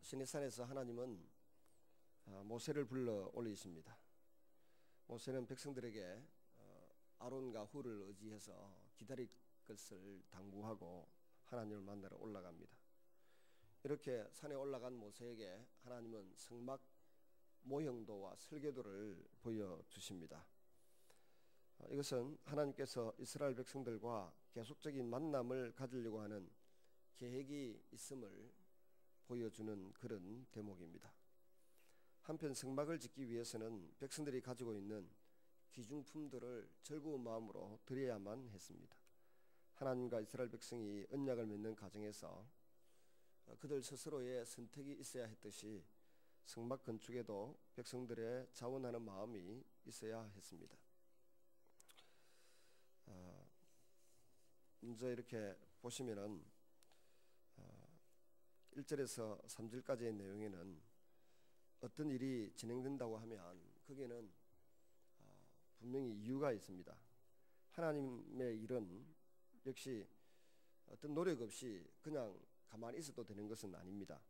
시내산에서 하나님은 모세를 불러 올리십니다. 모세는 백성들에게 아론과 훌을 의지해서 기다릴 것을 당부하고 하나님을 만나러 올라갑니다. 이렇게 산에 올라간 모세에게 하나님은 성막 모형도와 설계도를 보여주십니다. 이것은 하나님께서 이스라엘 백성들과 계속적인 만남을 가지려고 하는 계획이 있음을 보여주는 그런 대목입니다. 한편 성막을 짓기 위해서는 백성들이 가지고 있는 기중품들을 즐거운 마음으로 드려야만 했습니다. 하나님과 이스라엘 백성이 언약을 맺는 과정에서 그들 스스로의 선택이 있어야 했듯이 성막 건축에도 백성들의 자원하는 마음이 있어야 했습니다. 먼저 이렇게 보시면은 1절에서 3절까지의 내용에는 어떤 일이 진행된다고 하면 거기에는 분명히 이유가 있습니다. 하나님의 일은 역시 어떤 노력 없이 그냥 가만히 있어도 되는 것은 아닙니다.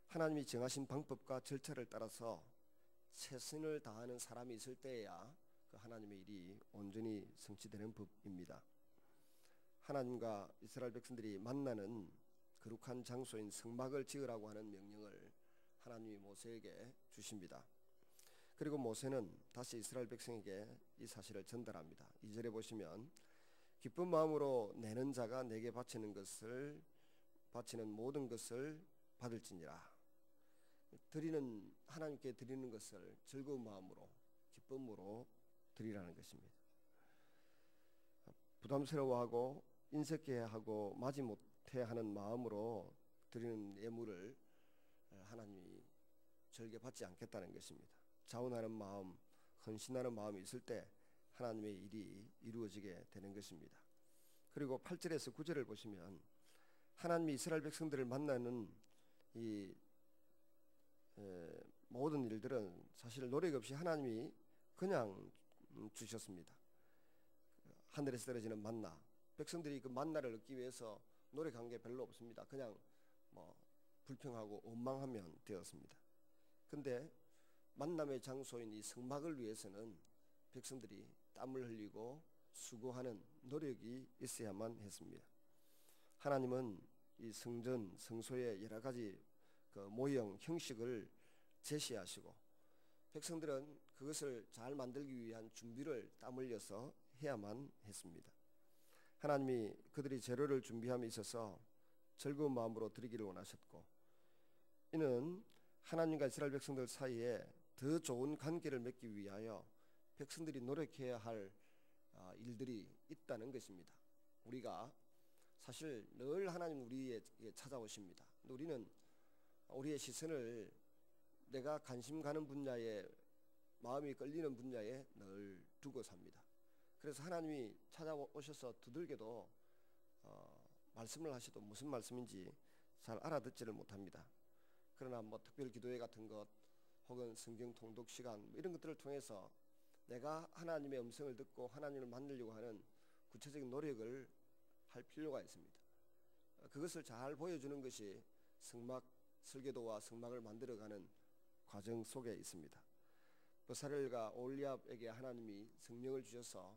하나님이 정하신 방법과 절차를 따라서 최선을 다하는 사람이 있을 때에야 그 하나님의 일이 온전히 성취되는 법입니다. 하나님과 이스라엘 백성들이 만나는 거룩한 장소인 성막을 지으라고 하는 명령을 하나님이 모세에게 주십니다. 그리고 모세는 다시 이스라엘 백성에게 이 사실을 전달합니다. 2절에 보시면 기쁜 마음으로 내는 자가 내게 바치는 모든 것을 받을지니라. 하나님께 드리는 것을 즐거운 마음으로 기쁨으로 드리라는 것입니다. 부담스러워하고 인색해하고 마지못해 하는 마음으로 드리는 예물을 하나님이 절개 받지 않겠다는 것입니다. 자원하는 마음, 헌신하는 마음이 있을 때 하나님의 일이 이루어지게 되는 것입니다. 그리고 8절에서 9절을 보시면 하나님이 이스라엘 백성들을 만나는 이 모든 일들은 사실 노력 없이 하나님이 그냥 주셨습니다. 하늘에서 떨어지는 만나, 백성들이 그 만나를 얻기 위해서 노력한 게 별로 없습니다. 그냥 불평하고 원망하면 되었습니다. 근데 만남의 장소인 이 성막을 위해서는 백성들이 땀을 흘리고 수고하는 노력이 있어야만 했습니다. 하나님은 이 성전, 성소의 여러 가지 그 모형, 형식을 제시하시고 백성들은 그것을 잘 만들기 위한 준비를 땀 흘려서 해야만 했습니다. 하나님이 그들이 재료를 준비함에 있어서 즐거운 마음으로 드리기를 원하셨고, 이는 하나님과 이스라엘 백성들 사이에 더 좋은 관계를 맺기 위하여 백성들이 노력해야 할 일들이 있다는 것입니다. 우리가 사실 늘 하나님 우리에게 찾아오십니다. 우리는 우리의 시선을 내가 관심 가는 분야에, 마음이 끌리는 분야에 늘 두고 삽니다. 그래서 하나님이 찾아오셔서 두들겨도 말씀을 하셔도 무슨 말씀인지 잘 알아듣지를 못합니다. 그러나 특별 기도회 같은 것 혹은 성경 통독 시간 이런 것들을 통해서 내가 하나님의 음성을 듣고 하나님을 만나려고 하는 구체적인 노력을 할 필요가 있습니다. 그것을 잘 보여주는 것이 성막 설계도와 성막을 만들어가는 과정 속에 있습니다. 버사렐과 올리압에게 하나님이 성령을 주셔서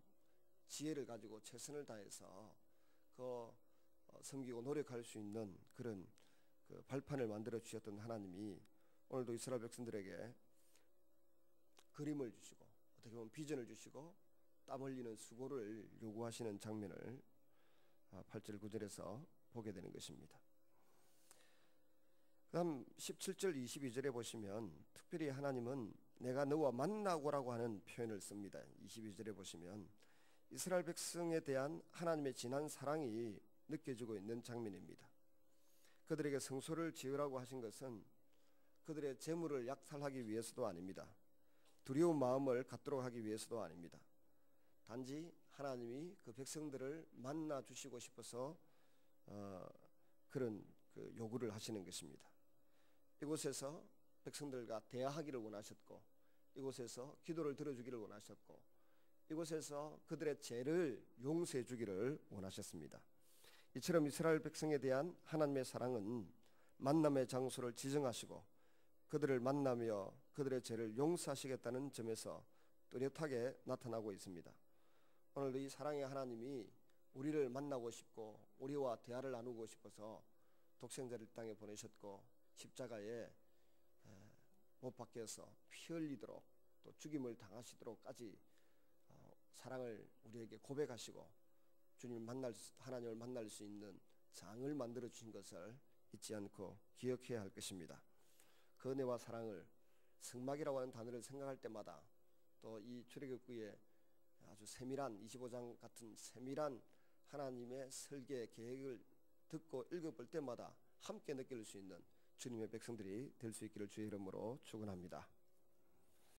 지혜를 가지고 최선을 다해서 섬기고 노력할 수 있는 그런 그 발판을 만들어 주셨던 하나님이 오늘도 이스라엘 백성들에게 그림을 주시고 어떻게 보면 비전을 주시고 땀 흘리는 수고를 요구하시는 장면을 8절 9절에서 보게 되는 것입니다. 그 다음 17절 22절에 보시면 특별히 하나님은 내가 너와 만나고라고 하는 표현을 씁니다. 22절에 보시면 이스라엘 백성에 대한 하나님의 진한 사랑이 느껴지고 있는 장면입니다. 그들에게 성소를 지으라고 하신 것은 그들의 재물을 약탈하기 위해서도 아닙니다. 두려운 마음을 갖도록 하기 위해서도 아닙니다. 단지 하나님이 그 백성들을 만나 주시고 싶어서 그런 그 요구를 하시는 것입니다. 이곳에서 백성들과 대화하기를 원하셨고, 이곳에서 기도를 들어주기를 원하셨고, 이곳에서 그들의 죄를 용서해 주기를 원하셨습니다. 이처럼 이스라엘 백성에 대한 하나님의 사랑은 만남의 장소를 지정하시고 그들을 만나며 그들의 죄를 용서하시겠다는 점에서 뚜렷하게 나타나고 있습니다. 오늘도 이 사랑의 하나님이 우리를 만나고 싶고 우리와 대화를 나누고 싶어서 독생자를 땅에 보내셨고 십자가에 못 박혀서 피 흘리도록 또 죽임을 당하시도록까지 사랑을 우리에게 고백하시고 하나님을 만날 수 있는 장을 만들어 주신 것을 잊지 않고 기억해야 할 것입니다. 그 은혜와 사랑을 성막이라고 하는 단어를 생각할 때마다 또 이 출애굽기에 아주 세밀한 25장 같은 세밀한 하나님의 설계 계획을 듣고 읽어볼 때마다 함께 느낄 수 있는 주님의 백성들이 될 수 있기를 주의 이름으로 축원합니다.